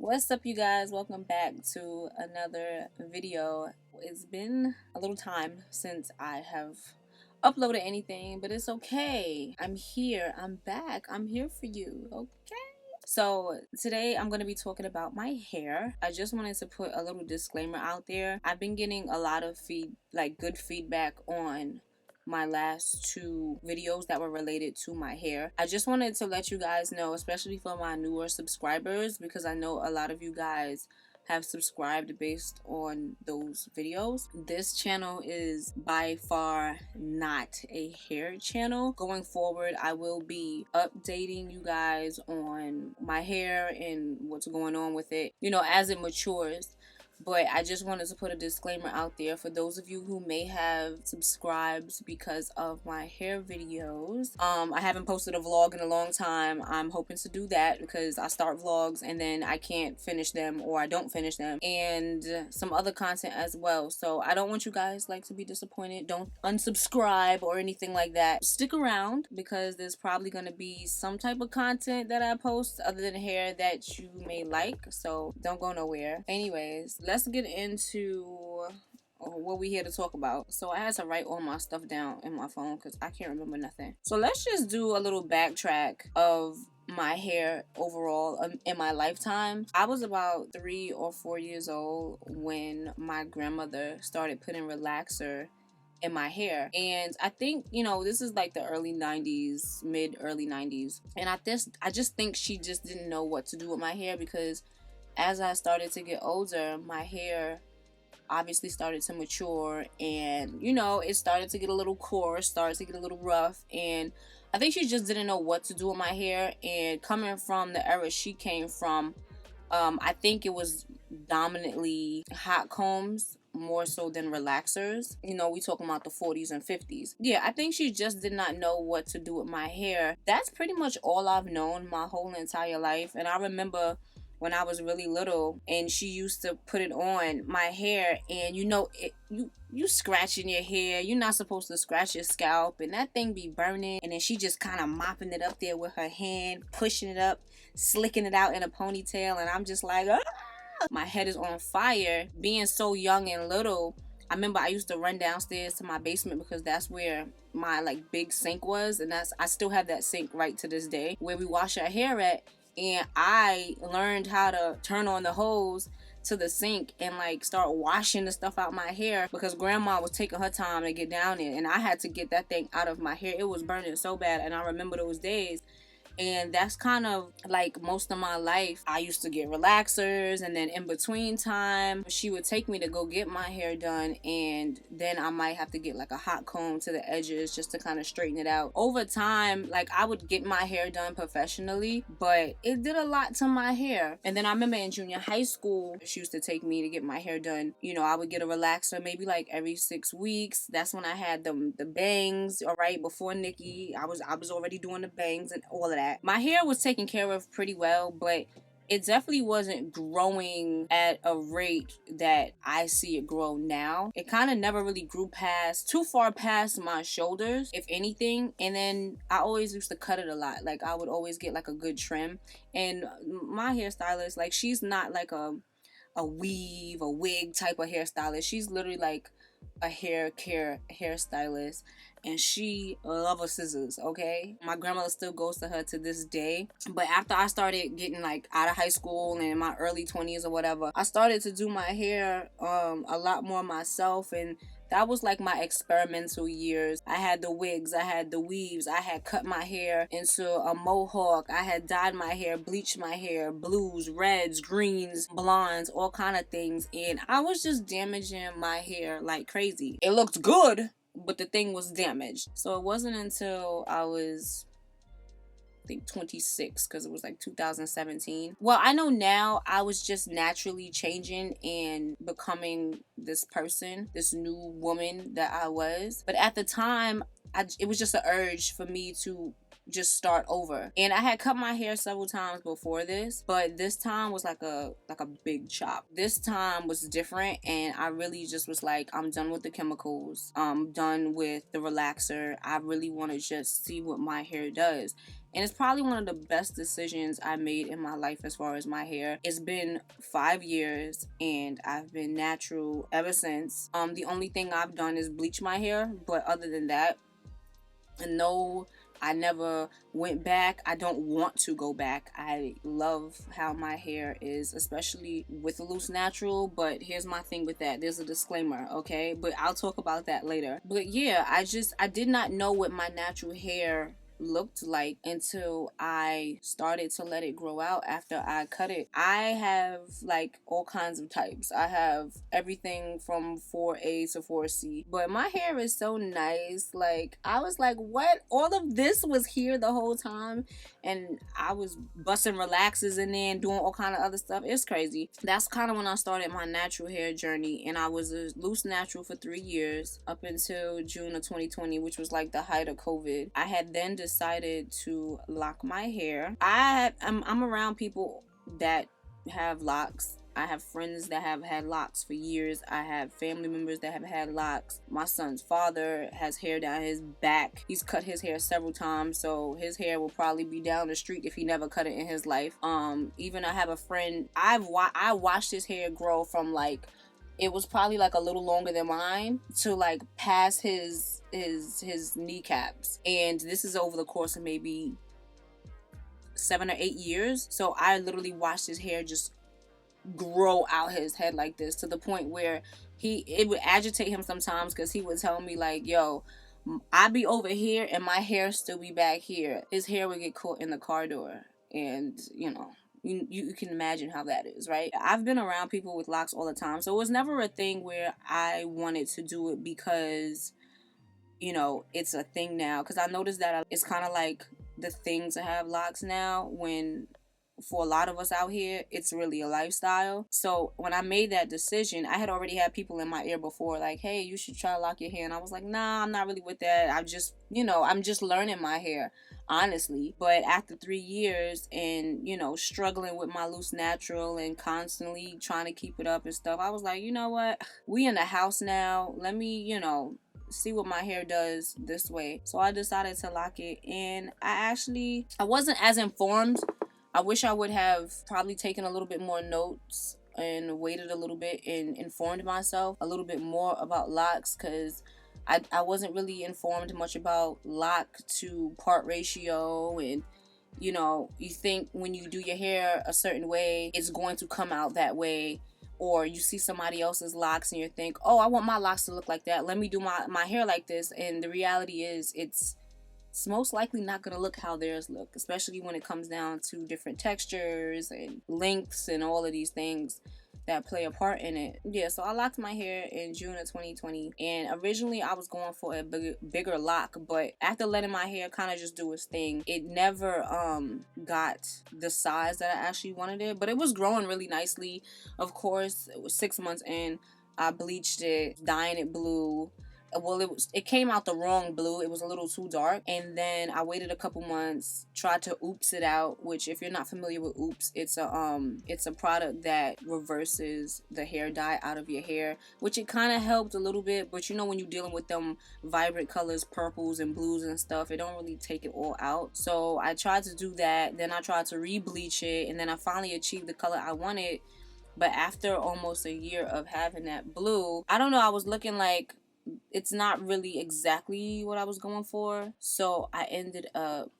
What's up, you guys? Welcome back to another video. It's been a little time since I have uploaded anything, but it's okay. I'm here. I'm back. I'm here for you. Okay. So today I'm going to be talking about my hair. I just wanted to put a little disclaimer out there. I've been getting a lot of good feedback on my last two videos that were related to my hair. I just wanted to let you guys know, especially for my newer subscribers, because I know a lot of you guys have subscribed based on those videos. This channel is by far not a hair channel. Going forward, I will be updating you guys on my hair and what's going on with it, as it matures. But I just wanted to put a disclaimer out there for those of you who may have subscribed because of my hair videos. I haven't posted a vlog in a long time. I'm hoping to do that because I start vlogs and then I can't finish them, or I don't finish them, and some other content as well. So I don't want you guys to be disappointed. Don't unsubscribe or anything like that. Stick around because there's probably going to be some type of content that I post other than hair that you may like. So don't go nowhere. Anyways, let's get into what we here to talk about. So I had to write all my stuff down in my phone because I can't remember nothing. So let's just do a little backtrack of my hair overall in my lifetime. I was about 3 or 4 years old when my grandmother started putting relaxer in my hair, and I think this is like the early 90s, mid-early 90s, and I just think she just didn't know what to do with my hair, because as I started to get older, my hair obviously started to mature, and it started to get a little coarse, started to get a little rough, and I think she just didn't know what to do with my hair. And coming from the era she came from, I think it was dominantly hot combs more so than relaxers. We talking about the 40s and 50s. Yeah, I think she just did not know what to do with my hair. That's pretty much all I've known my whole entire life. And I remember when I was really little and she used to put it on my hair, and you scratching your hair, you're not supposed to scratch your scalp, and that thing be burning, and then she just kind of mopping it up there with her hand, pushing it up, slicking it out in a ponytail, and I'm just like, ah! My head is on fire. Being so young and little, I remember I used to run downstairs to my basement because that's where my big sink was, and I still have that sink right to this day where we wash our hair at. And I learned how to turn on the hose to the sink and start washing the stuff out my hair, because grandma was taking her time to get down there, and I had to get that thing out of my hair. It was burning so bad, and I remember those days. And that's kind of most of my life. I used to get relaxers, and then in between time, she would take me to go get my hair done, and then I might have to get a hot comb to the edges just to kind of straighten it out. Over time, I would get my hair done professionally, but it did a lot to my hair. And then I remember in junior high school, she used to take me to get my hair done. I would get a relaxer maybe every 6 weeks. That's when I had the bangs. All right, before Nikki, I was already doing the bangs and all of that. My hair was taken care of pretty well, but it definitely wasn't growing at a rate that I see it grow now. It kind of never really grew too far past my shoulders, if anything. And then I always used to cut it a lot. I would always get a good trim. And my hairstylist, she's not a weave, a wig type of hairstylist. She's literally a hair care hairstylist, and she loves her scissors. Okay, my grandmother still goes to her to this day. But after I started getting out of high school and in my early 20s or whatever, I started to do my hair a lot more myself, and that was my experimental years. I had the wigs, I had the weaves, I had cut my hair into a mohawk, I had dyed my hair, bleached my hair, blues, reds, greens, blondes, all kind of things. And I was just damaging my hair like crazy. It looked good, but the thing was damaged. So it wasn't until I was, I think, 26, because it was 2017. Well, I know now I was just naturally changing and becoming this person, this new woman that I was. But at the time, it was just an urge for me to just start over. And I had cut my hair several times before this, but this time was like a big chop. This time was different, and I really just was I'm done with the chemicals. I'm done with the relaxer. I really want to just see what my hair does. And it's probably one of the best decisions I made in my life as far as my hair. It's been 5 years and I've been natural ever since. The only thing I've done is bleach my hair, but other than that, no, I never went back. I don't want to go back. I love how my hair is, especially with a loose natural. But here's my thing with that. There's a disclaimer, okay? But I'll talk about that later. But yeah, I did not know what my natural hair looked like until I started to let it grow out after I cut it. I have like all kinds of types. I have everything from 4A to 4C. But my hair is so nice. Like, I was like, what? All of this was here the whole time? And I was busting relaxers in there and doing all kind of other stuff. It's crazy. That's kind of when I started my natural hair journey. And I was a loose natural for 3 years up until June of 2020, which was like the height of COVID. I had then decided to lock my hair. I'm around people that have locks. I have friends that have had locks for years. I have family members that have had locks. My son's father has hair down his back. He's cut his hair several times, so his hair will probably be down the street if he never cut it in his life. Even I have a friend, I watched his hair grow from like, it was probably like a little longer than mine to like past his kneecaps. And this is over the course of maybe 7 or 8 years. So I literally watched his hair just grow out his head like this, to the point where it would agitate him sometimes, because he would tell me like, yo, I be over here and my hair still be back here. His hair would get caught in the car door, and you can imagine how that is, right? I've been around people with locks all the time, so it was never a thing where I wanted to do it because it's a thing now. Because I noticed that it's kind of like the thing to have locks now, when for a lot of us out here, it's really a lifestyle. So when I made that decision, I had already had people in my ear before like, hey, you should try to lock your hair. And I was like, nah, I'm not really with that. I'm just learning my hair, honestly. But after 3 years and, struggling with my loose natural and constantly trying to keep it up and stuff, I was like, you know what? We in the house now. Let me, see what my hair does this way. So I decided to lock it. And I wasn't as informed. I wish I would have probably taken a little bit more notes and waited a little bit and informed myself a little bit more about locks, because I wasn't really informed much about lock to part ratio. And you think when you do your hair a certain way, it's going to come out that way. Or you see somebody else's locks and you think, oh, I want my locks to look like that. Let me do my hair like this. And the reality is it's most likely not going to look how theirs look, especially when it comes down to different textures and lengths and all of these things that play a part in it. Yeah, so I locked my hair in June of 2020, and originally I was going for a bigger lock, but after letting my hair kind of just do its thing, it never got the size that I actually wanted it, but it was growing really nicely. Of course, it was 6 months in. I bleached it, dyeing it blue. Well, it came out the wrong blue. It was a little too dark. And then I waited a couple months, tried to oops it out, which if you're not familiar with oops, it's a product that reverses the hair dye out of your hair, which it kind of helped a little bit, but when you're dealing with them vibrant colors, purples and blues and stuff, it don't really take it all out. So I tried to do that. Then I tried to re-bleach it, and then I finally achieved the color I wanted. But after almost a year of having that blue, I don't know, I was looking like it's not really exactly what I was going for. So I ended up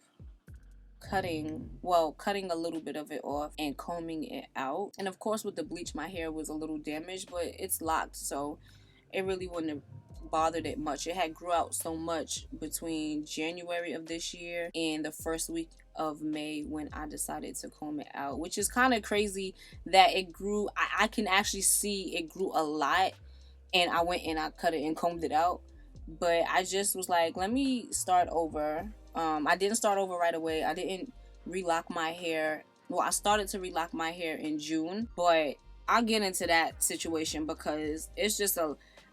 cutting a little bit of it off and combing it out. And of course, with the bleach, my hair was a little damaged, but it's locked, so it really wouldn't have bothered it much. It had grew out so much between January of this year and the first week of May when I decided to comb it out, which is kind of crazy that it grew. I can actually see it grew a lot. And I went and I cut it and combed it out. But I just was like, let me start over. I didn't start over right away. I didn't relock my hair. Well, I started to relock my hair in June. But I'll get into that situation because it's just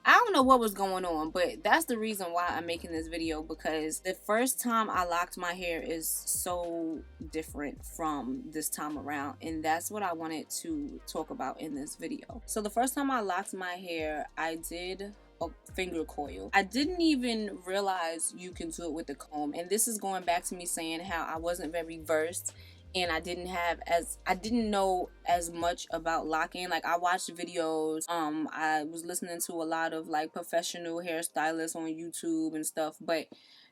I don't know what was going on, but that's the reason why I'm making this video, because the first time I locked my hair is so different from this time around, and that's what I wanted to talk about in this video. So the first time I locked my hair, I did a finger coil. I didn't even realize you can do it with the comb, and this is going back to me saying how I wasn't very versed and I didn't know as much about locking. Like, I watched videos, I was listening to a lot of like professional hairstylists on YouTube and stuff, but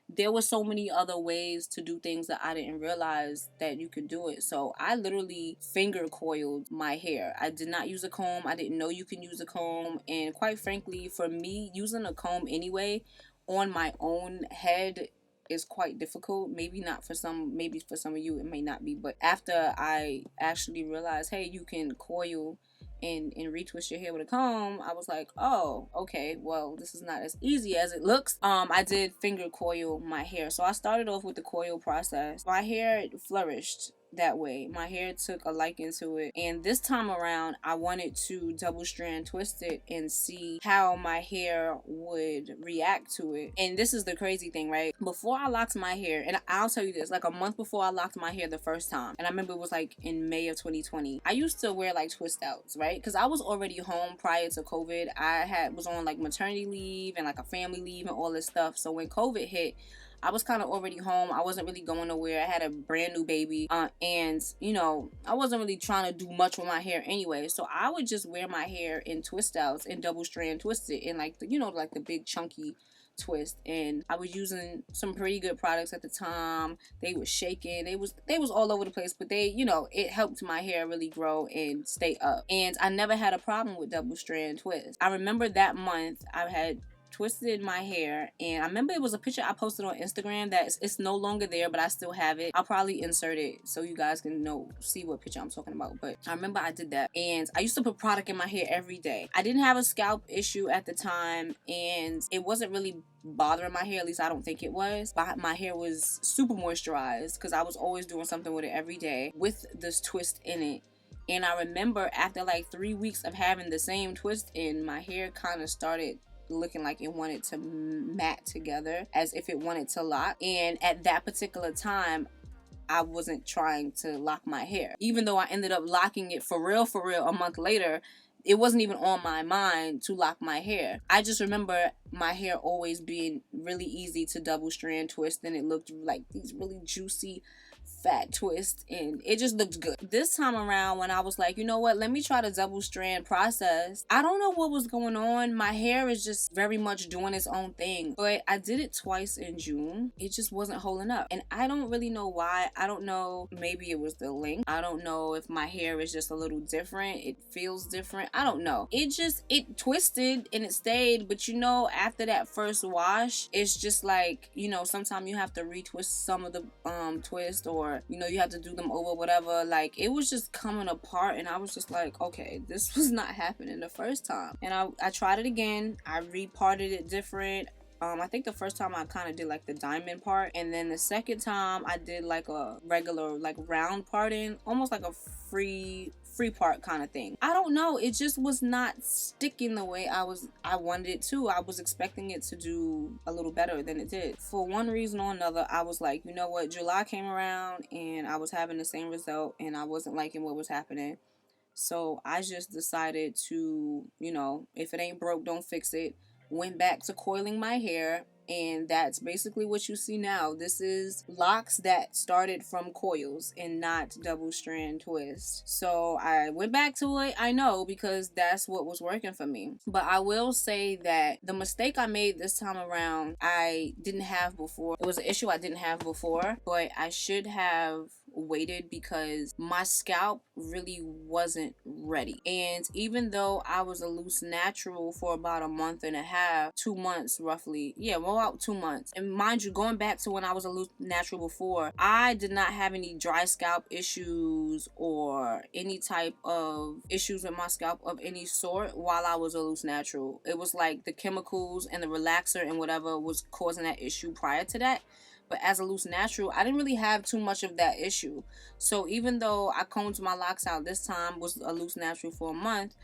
there were so many other ways to do things that I didn't realize that you could do it. So I literally finger coiled my hair. I did not use a comb. I didn't know you can use a comb. And quite frankly, for me, using a comb anyway on my own head is quite difficult. Maybe for some of you it may not be, but after I actually realized, hey, you can coil and retwist your hair with a comb, I was like, oh, okay, well, this is not as easy as it looks. I did finger coil my hair. So I started off with the coil process. My hair flourished that way. My hair took a liking to it, and this time around I wanted to double strand twist it and see how my hair would react to it. And this is the crazy thing, right? Before I locked my hair, and I'll tell you this, like a month before I locked my hair the first time, and I remember it was like in May of 2020, I used to wear like twist outs, right? Because I was already home prior to COVID. I was on like maternity leave and like a family leave and all this stuff. So when COVID hit, I was kind of already home. I wasn't really going nowhere. I had a brand new baby. And, you know, I wasn't really trying to do much with my hair anyway. So I would just wear my hair in twist outs and double strand twist it in like the big chunky twist. And I was using some pretty good products at the time. They were shaking. They was all over the place, but it helped my hair really grow and stay up. And I never had a problem with double strand twist. I remember that month I had twisted my hair, and I remember it was a picture I posted on Instagram that it's no longer there, but I still have it. I'll probably insert it so you guys can see what picture I'm talking about. But I remember I did that, and I used to put product in my hair every day. I didn't have a scalp issue at the time, and it wasn't really bothering my hair. At least I don't think it was. But my hair was super moisturized because I was always doing something with it every day with this twist in it. And I remember after like 3 weeks of having the same twist in, my hair kind of started looking like it wanted to mat together, as if it wanted to lock. And at that particular time, I wasn't trying to lock my hair. Even though I ended up locking it for real a month later, it wasn't even on my mind to lock my hair. I just remember my hair always being really easy to double strand twist, and it looked like these really juicy fat twist, and it just looked good. This time around, when I was like, you know what, let me try the double strand process, I don't know what was going on. My hair is just very much doing its own thing, but I did it twice in June. It just wasn't holding up, and I don't really know why. I don't know, maybe it was the length. I don't know if my hair is just a little different. It feels different. I don't know. It twisted and it stayed, but after that first wash, it's just like, sometimes you have to retwist some of the twist, or you have to do them over, whatever. Like, it was just coming apart, and I was just like, okay, this was not happening the first time. And I tried it again. I reparted it different. I think the first time I kind of did like the diamond part, and then the second time I did like a regular like round parting, almost like a free part kind of thing. I don't know, it just was not sticking the way I wanted it to. I was expecting it to do a little better than it did. For one reason or another, I was like, you know what, July came around and I was having the same result, and I wasn't liking what was happening. So I just decided to, if it ain't broke, don't fix it. Went back to coiling my hair, and that's basically what you see now. This is locks that started from coils and not double strand twist. So I went back to it, I know, because that's what was working for me. But I will say that the mistake I made this time around, I didn't have before. It was an issue I didn't have before, but I should have waited because my scalp really wasn't ready. And even though I was a loose natural for about a month and a half, 2 months roughly, about 2 months, and mind you, going back to when I was a loose natural before, I did not have any dry scalp issues or any type of issues with my scalp of any sort while I was a loose natural. It was like the chemicals and the relaxer and whatever was causing that issue prior to that. But as a loose natural, I didn't really have too much of that issue. So even though I combed my locks out this time, was a loose natural for a month,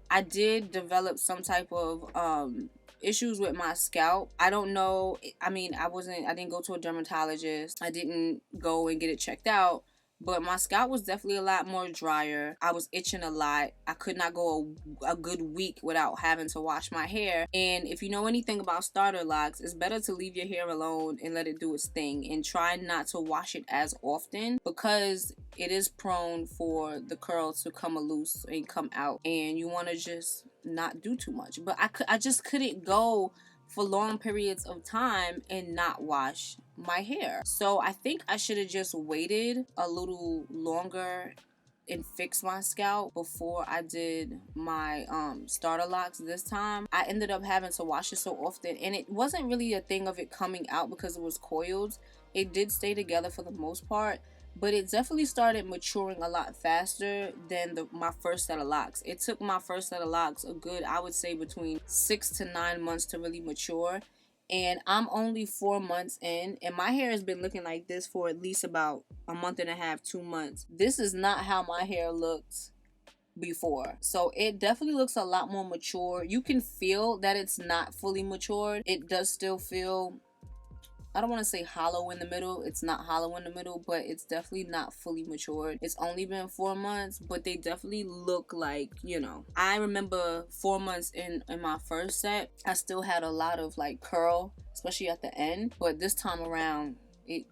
I did develop some type of issues with my scalp. I don't know. I didn't go to a dermatologist. I didn't go and get it checked out. but my scalp was definitely a lot more drier. I was itching a lot. I could not go a good week without having to wash my hair. And if you know anything about starter locks, it's better to leave your hair alone and let it do its thing, and try not to wash it as often, because it is prone for the curl to come loose and come out, and you want to just not do too much. But I just couldn't go for long periods of time and not wash my hair. So I think I should have just waited a little longer and fix my scalp before I did my starter locks this time. I ended up having to wash it so often, and it wasn't really a thing of it coming out because it was coiled. It did stay together for the most part, but it definitely started maturing a lot faster than my first set of locks. It took my first set of locks a good, I would say, between 6 to 9 months to really mature. And I'm only 4 months in, and my hair has been looking like this for at least about a month and a half, 2 months. This is not how my hair looked before. So it definitely looks a lot more mature. You can feel that it's not fully matured. It does still feel, I don't want to say hollow in the middle. It's not hollow in the middle, but it's definitely not fully matured. It's only been 4 months, but they definitely look like, you know. I remember 4 months in my first set, I still had a lot of like curl, especially at the end. But this time around, it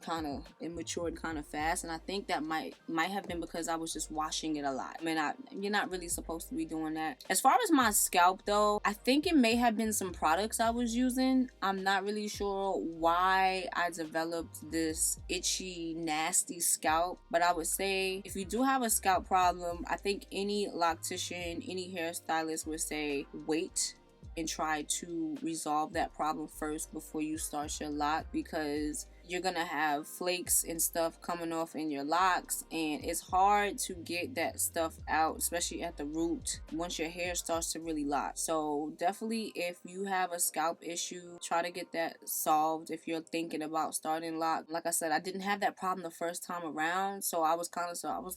matured kind of fast, and I think that might have been because I was just washing it a lot. I mean, you're not really supposed to be doing that. As far as my scalp though, I think it may have been some products I was using. I'm not really sure why I developed this itchy, nasty scalp, but I would say if you do have a scalp problem, I think any loctician, any hairstylist would say wait and try to resolve that problem first before you start your lock, because you're gonna have flakes and stuff coming off in your locks, and it's hard to get that stuff out, especially at the root, once your hair starts to really lock. So definitely, if you have a scalp issue, try to get that solved if you're thinking about starting lock. Like I said, I didn't have that problem the first time around, so I was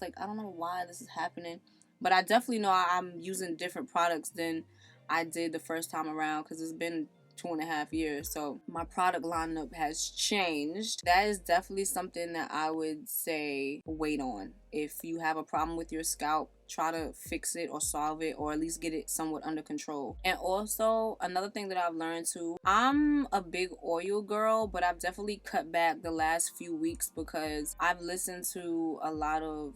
like, I don't know why this is happening, but I definitely know I'm using different products than I did the first time around, because it's been 2.5 years, so my product lineup has changed. That is definitely something that I would say wait on. If you have a problem with your scalp, try to fix it or solve it, or at least get it somewhat under control. And also, another thing that I've learned too, I'm a big oil girl, but I've definitely cut back the last few weeks because I've listened to a lot of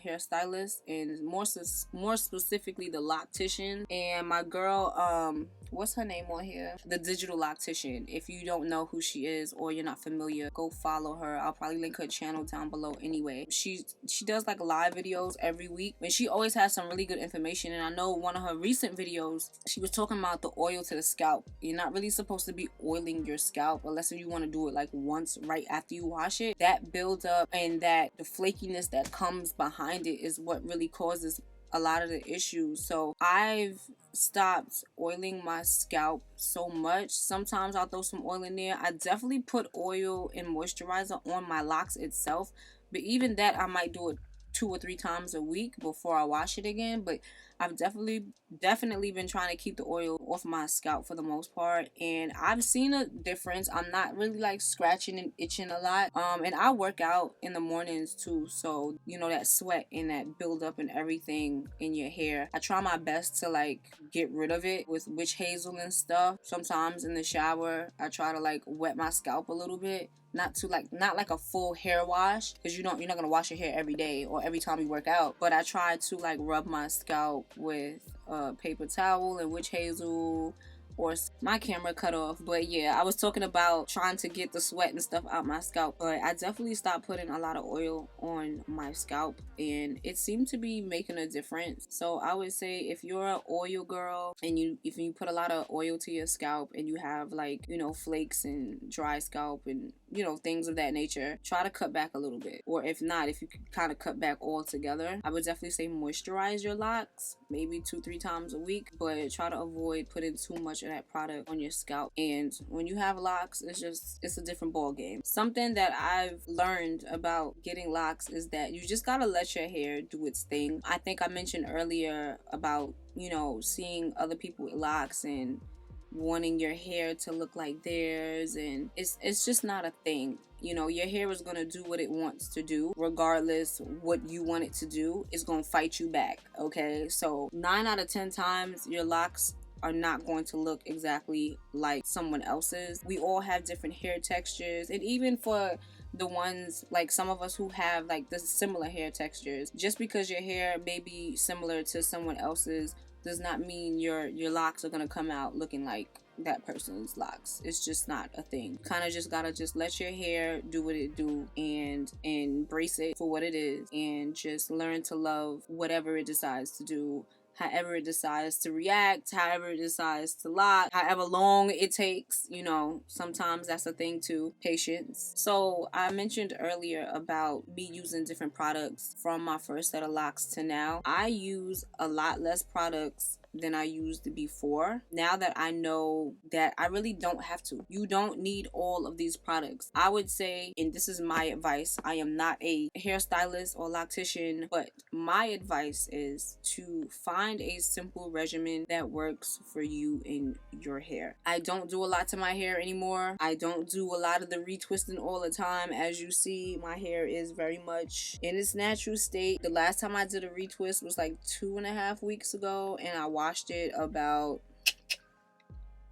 hairstylists, and more specifically the loctician. And my girl, what's her name on here? The Digital Loctician. If you don't know who she is or you're not familiar, go follow her. I'll probably link her channel down below anyway. She does like live videos every week, and she always has some really good information. And I know one of her recent videos, she was talking about the oil to the scalp. You're not really supposed to be oiling your scalp unless you want to do it like once right after you wash it. That builds up, and that the flakiness that comes behind it is what really causes a lot of the issues. So I've stopped oiling my scalp so much. Sometimes I'll throw some oil in there. I definitely put oil and moisturizer on my locks itself, but even that I might do it 2 or 3 times a week before I wash it again. But I've definitely been trying to keep the oil off my scalp for the most part, and I've seen a difference. I'm not really like scratching and itching a lot. And I work out in the mornings too, so you know that sweat and that buildup and everything in your hair, I try my best to like get rid of it with witch hazel and stuff. Sometimes in the shower I try to like wet my scalp a little bit, not like a full hair wash, because you're not gonna wash your hair every day or every time you work out, but I try to like rub my scalp with a paper towel and witch hazel, or my camera cut off. But yeah, I was talking about trying to get the sweat and stuff out my scalp, but I definitely stopped putting a lot of oil on my scalp, and it seemed to be making a difference. So I would say if you're an oil girl and if you put a lot of oil to your scalp and you have like, you know, flakes and dry scalp and, you know, things of that nature, try to cut back a little bit. Or if not, if you can kind of cut back altogether, I would definitely say moisturize your locks maybe 2-3 times a week, but try to avoid putting too much of that product on your scalp. And when you have locks, it's a different ball game. Something that I've learned about getting locks is that you just gotta let your hair do its thing. I think I mentioned earlier about, you know, seeing other people with locks and wanting your hair to look like theirs, and it's just not a thing. You know, your hair is going to do what it wants to do, regardless what you want it to do. It's going to fight you back, okay? So 9 out of 10 times, your locks are not going to look exactly like someone else's. We all have different hair textures, and even for the ones, like some of us who have like the similar hair textures, just because your hair may be similar to someone else's does not mean your locks are gonna come out looking like that person's locks. It's just not a thing. Kind of just gotta just let your hair do what it do and embrace it for what it is, and just learn to love whatever it decides to do, however it decides to react, however it decides to lock, however long it takes. You know, sometimes that's a thing too. Patience. So I mentioned earlier about me using different products from my first set of locks to now. I use a lot less products than I used before. Now that I know that I really don't have to. You don't need all of these products. I would say, and this is my advice, I am not a hairstylist or loctician, but my advice is to find a simple regimen that works for you and your hair. I don't do a lot to my hair anymore. I don't do a lot of the retwisting all the time. As you see, my hair is very much in its natural state. The last time I did a retwist was like 2.5 weeks ago, and I washed it about,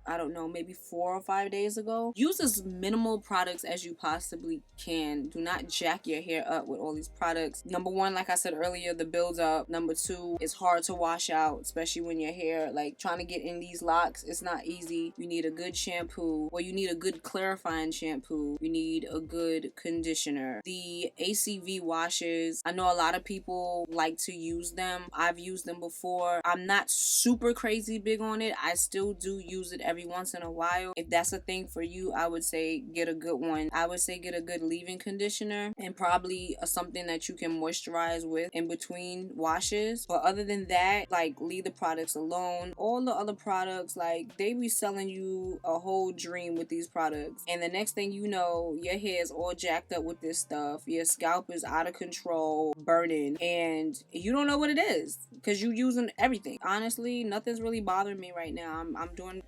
I don't know, maybe 4 or 5 days ago. Use as minimal products as you possibly can. Do not jack your hair up with all these products. Number one, like I said earlier, the build up. Number two, it's hard to wash out, especially when your hair, like trying to get in these locks, it's not easy. You need a good shampoo, or you need a good clarifying shampoo. You need a good conditioner. The ACV washes, I know a lot of people like to use them. I've used them before. I'm not super crazy big on it. I still do use it every once in a while. If that's a thing for you, I would say get a good one. I would say get a good leave-in conditioner, and probably something that you can moisturize with in between washes. But other than that, like, leave the products alone. All the other products, like, they be selling you a whole dream with these products, and the next thing you know, your hair is all jacked up with this stuff. Your scalp is out of control, burning, and you don't know what it is because you using everything. Honestly, nothing's really bothering me right now. I'm doing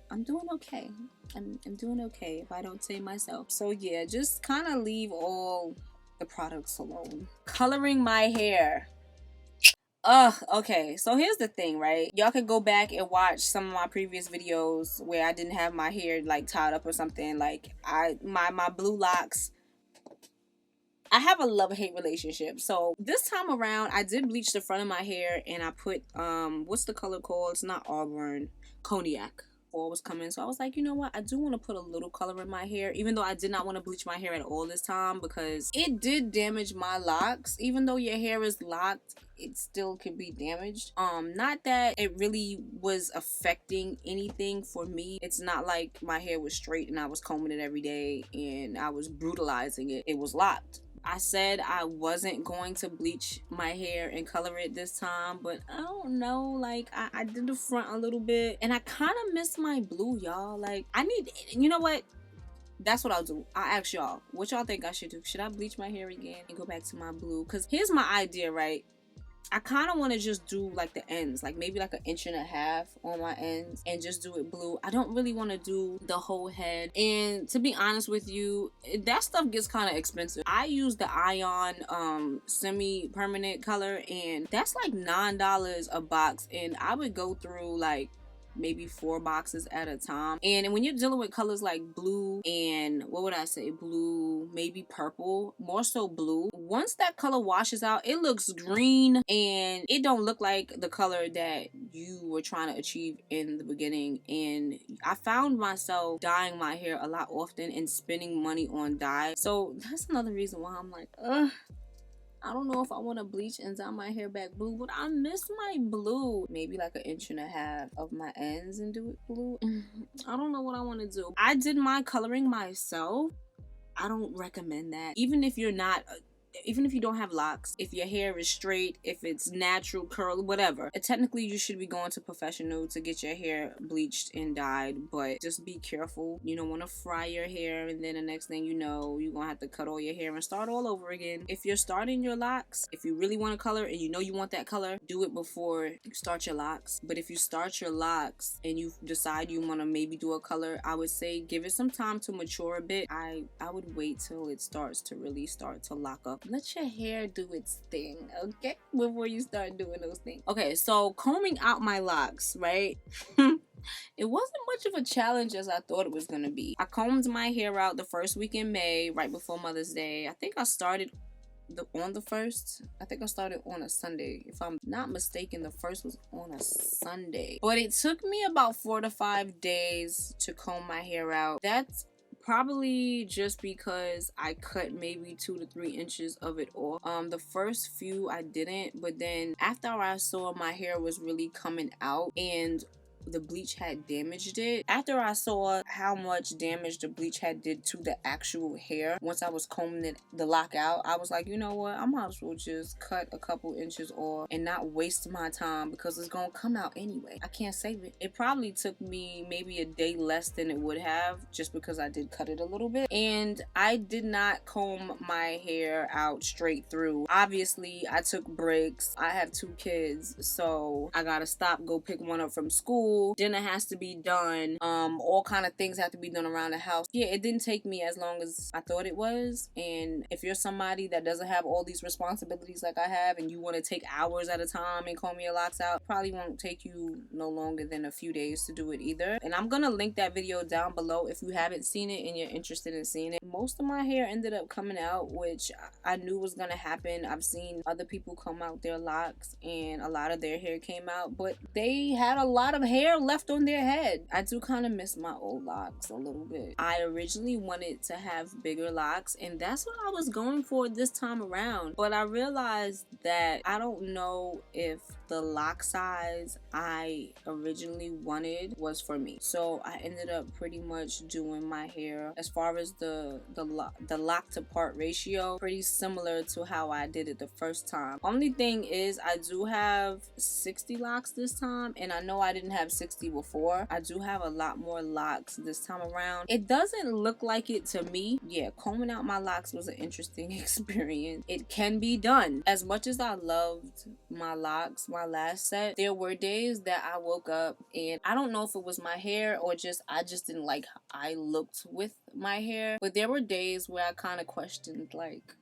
okay. I'm doing okay, if I don't say myself. So yeah, just kind of leave all the products alone. Coloring my hair. Okay, so here's the thing, right? Y'all could go back and watch some of my previous videos where I didn't have my hair like tied up or something. Like, my blue locks, I have a love-hate relationship. So this time around, I did bleach the front of my hair, and I put what's the color called? It's not auburn, cognac. Fall was coming, so I was like, you know what, I do want to put a little color in my hair, even though I did not want to bleach my hair at all this time, because it did damage my locks. Even though your hair is locked, it still could be damaged. Not that it really was affecting anything for me. It's not like my hair was straight and I was combing it every day and I was brutalizing it. It was locked. I said I wasn't going to bleach my hair and color it this time, but I don't know, like, I did the front a little bit, and I kind of miss my blue, y'all. Like, I need, you know what? That's what I'll do. I'll ask y'all, what y'all think I should do? Should I bleach my hair again and go back to my blue? Because here's my idea, right? I kind of want to just do like the ends, like maybe like 1.5 inches on my ends, and just do it blue. I don't really want to do the whole head, and to be honest with you, that stuff gets kind of expensive. I use the Ion semi-permanent color, and that's like $9 a box, and I would go through like maybe 4 boxes at a time. And when you're dealing with colors like blue and, what would I say, blue, maybe purple, more so blue, once that color washes out, it looks green, and it don't look like the color that you were trying to achieve in the beginning. And I found myself dyeing my hair a lot often and spending money on dye. So that's another reason why I'm like, I don't know if I want to bleach and dye my hair back blue, but I miss my blue. Maybe like 1.5 inches of my ends and do it blue. I don't know what I want to do. I did my coloring myself. I don't recommend that. Even if you're not even if you don't have locks, if your hair is straight, if it's natural, curl, whatever, technically you should be going to professional to get your hair bleached and dyed. But just be careful. You don't want to fry your hair, and then the next thing you know, you're gonna have to cut all your hair and start all over again. If you're starting your locks, if you really want a color and you know you want that color, do it before you start your locks. But if you start your locks and you decide you want to maybe do a color, I would say give it some time to mature a bit. I would wait till it starts to really start to lock up. Let your hair do its thing, okay, before you start doing those things. Okay, so combing out my locks, right? It wasn't much of a challenge as I thought it was going to be. I combed my hair out the first week in May, right before Mother's Day. I think I started on the first. I think I started on a Sunday. If I'm not mistaken, the first was on a Sunday. But it took me about 4 to 5 days to comb my hair out. That's probably just because I cut maybe 2 to 3 inches of it off. The first few I didn't, but then after I saw my hair was really coming out and the bleach had damaged it. After I saw how much damage the bleach had did to the actual hair, once I was combing the lock out, I was like, you know what, I might as well just cut a couple inches off and not waste my time, because it's gonna come out anyway. I can't save it. It probably took me maybe a day less than it would have, just because I did cut it a little bit. And I did not comb my hair out straight through. Obviously, I took breaks. I have 2 kids, so I gotta stop, go pick one up from school. Dinner has to be done. All kind of things have to be done around the house. Yeah, it didn't take me as long as I thought it was. And if you're somebody that doesn't have all these responsibilities like I have, and you want to take hours at a time and comb your locks out, probably won't take you no longer than a few days to do it either. And I'm gonna link that video down below if you haven't seen it and you're interested in seeing it. Most of my hair ended up coming out, which I knew was gonna happen. I've seen other people comb out their locks and a lot of their hair came out, but they had a lot of hair left on their head. I do kind of miss my old locks a little bit. I originally wanted to have bigger locks, and that's what I was going for this time around, but I realized that I don't know if the lock size I originally wanted was for me. So I ended up pretty much doing my hair, as far as the lock to part ratio, pretty similar to how I did it the first time. Only thing is, I do have 60 locks this time, and I know I didn't have 60 before. I do have a lot more locks this time around. It doesn't look like it to me. Yeah, combing out my locks was an interesting experience. It can be done. As much as I loved my locks, my last set, there were days that I woke up and I don't know if it was my hair or just I just didn't like how I looked with my hair, but there were days where I kind of questioned, like,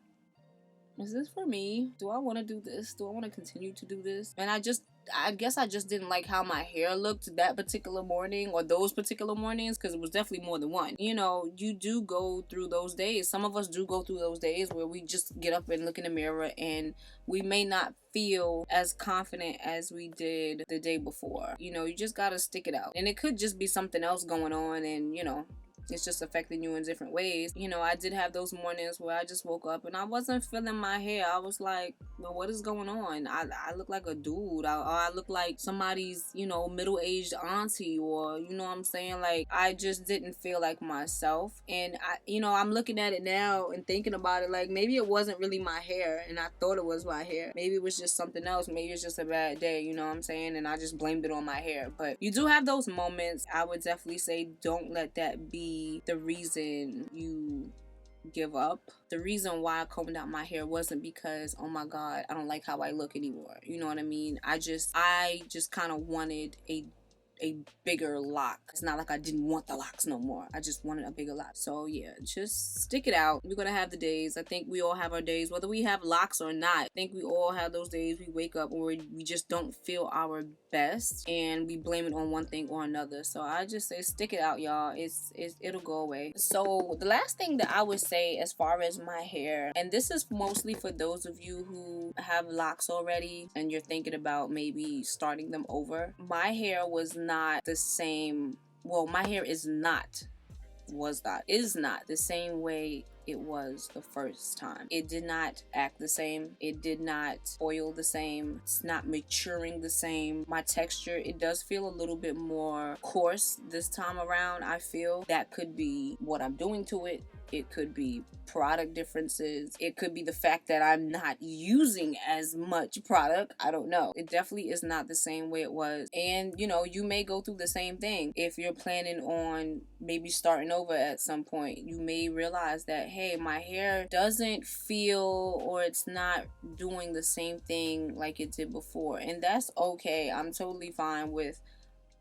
is this for me? Do I want to do this? Do I want to continue to do this? And I guess I just didn't like how my hair looked that particular morning, or those particular mornings, because it was definitely more than one. You know, you do go through those days. Some of us do go through those days where we just get up and look in the mirror and we may not feel as confident as we did the day before. You know, you just gotta stick it out. And it could just be something else going on, and, you know, it's just affecting you in different ways. You know, I did have those mornings where I just woke up and I wasn't feeling my hair. I was like, well, what is going on? I look like a dude. I look like somebody's, you know, middle-aged auntie, or, you know what I'm saying? Like, I just didn't feel like myself. And I'm looking at it now and thinking about it, like, maybe it wasn't really my hair and I thought it was my hair. Maybe it was just something else. Maybe it's just a bad day, you know what I'm saying? And I just blamed it on my hair. But you do have those moments. I would definitely say don't let that be the reason you give up. The reason why I combed out my hair wasn't because, oh my god, I don't like how I look anymore. You know what I mean? I just kind of wanted a bigger lock. It's not like I didn't want the locks no more. I just wanted a bigger lock. So yeah, just stick it out. You're gonna have the days. I think we all have our days, whether we have locks or not. I think we all have those days we wake up where we just don't feel our best and we blame it on one thing or another. So I just say stick it out, y'all. It'll go away. So the last thing that I would say as far as my hair, and this is mostly for those of you who have locks already and you're thinking about maybe starting them over. My hair was not the same. Well, my hair is not the same way it was the first time. It did not act the same. It did not oil the same. It's not maturing the same. My texture, it does feel a little bit more coarse this time around. I feel that could be what I'm doing to it. It could be product differences. It could be the fact that I'm not using as much product. I don't know. It definitely is not the same way it was. And, you know, you may go through the same thing. If you're planning on maybe starting over at some point, you may realize that, hey, my hair doesn't feel, or it's not doing the same thing like it did before. And that's okay. I'm totally fine with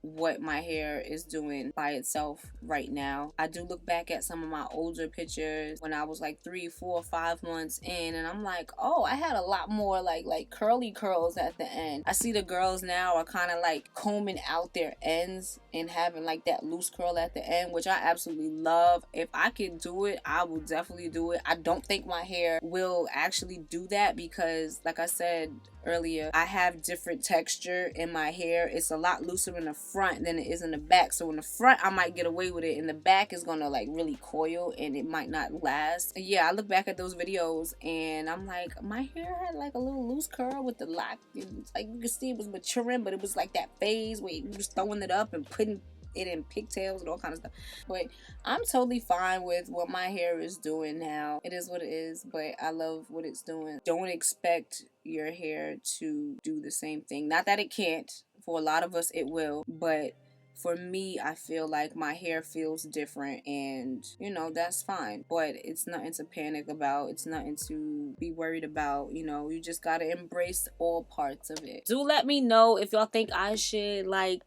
what my hair is doing by itself right now. I do look back at some of my older pictures when I was like 3, 4, 5 months in, and I'm like, oh, I had a lot more like curly curls at the end. I see the girls now are kind of like combing out their ends and having like that loose curl at the end, which I absolutely love. If I can do it, I will definitely do it. I don't think my hair will actually do that because, like I said earlier, I have different texture in my hair. It's a lot looser in the front than it is in the back. So in the front, I might get away with it. In the back, is gonna like really coil and it might not last. Yeah, I look back at those videos and I'm like, my hair had like a little loose curl with the lock. It's like you can see it was maturing, but it was like that phase where you was throwing it up and putting it in pigtails and all kinds of stuff. But I'm totally fine with what my hair is doing now. It is what it is, but I love what it's doing. Don't expect your hair to do the same thing. Not that it can't. For a lot of us, it will. But for me, I feel like my hair feels different, and you know, that's fine. But it's nothing to panic about. It's nothing to be worried about. You know, you just gotta embrace all parts of it. Do let me know if y'all think I should, like,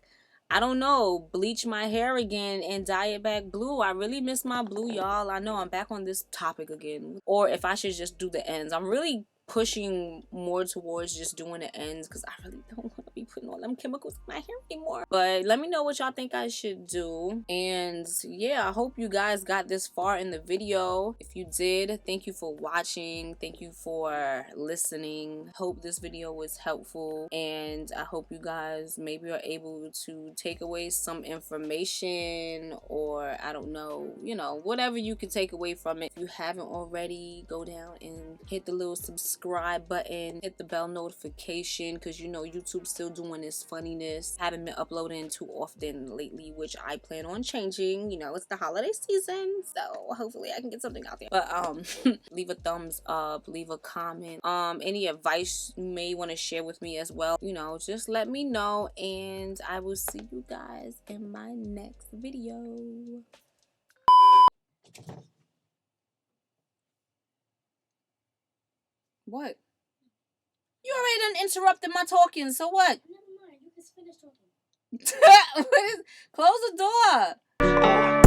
I don't know, bleach my hair again and dye it back blue. I really miss my blue, y'all. I know I'm back on this topic again. Or if I should just do the ends. I'm really pushing more towards just doing the ends because I really don't want to be putting all them chemicals in my hair anymore. But let me know what y'all think I should do. And yeah, I hope you guys got this far in the video. If you did, thank you for watching. Thank you for listening. Hope this video was helpful, and I hope you guys maybe are able to take away some information, or I don't know, you know, whatever you can take away from it. If you haven't already, go down and hit the little subscribe button, hit the bell notification, because you know YouTube's still doing this funniness. Haven't been uploading too often lately, which I plan on changing. You know, it's the holiday season, so hopefully I can get something out there. But leave a thumbs up, leave a comment, any advice you may want to share with me as well, you know, just let me know, and I will see you guys in my next video. What? You already done interrupted my talking, so what? Never mind, you just finished talking. Close the door.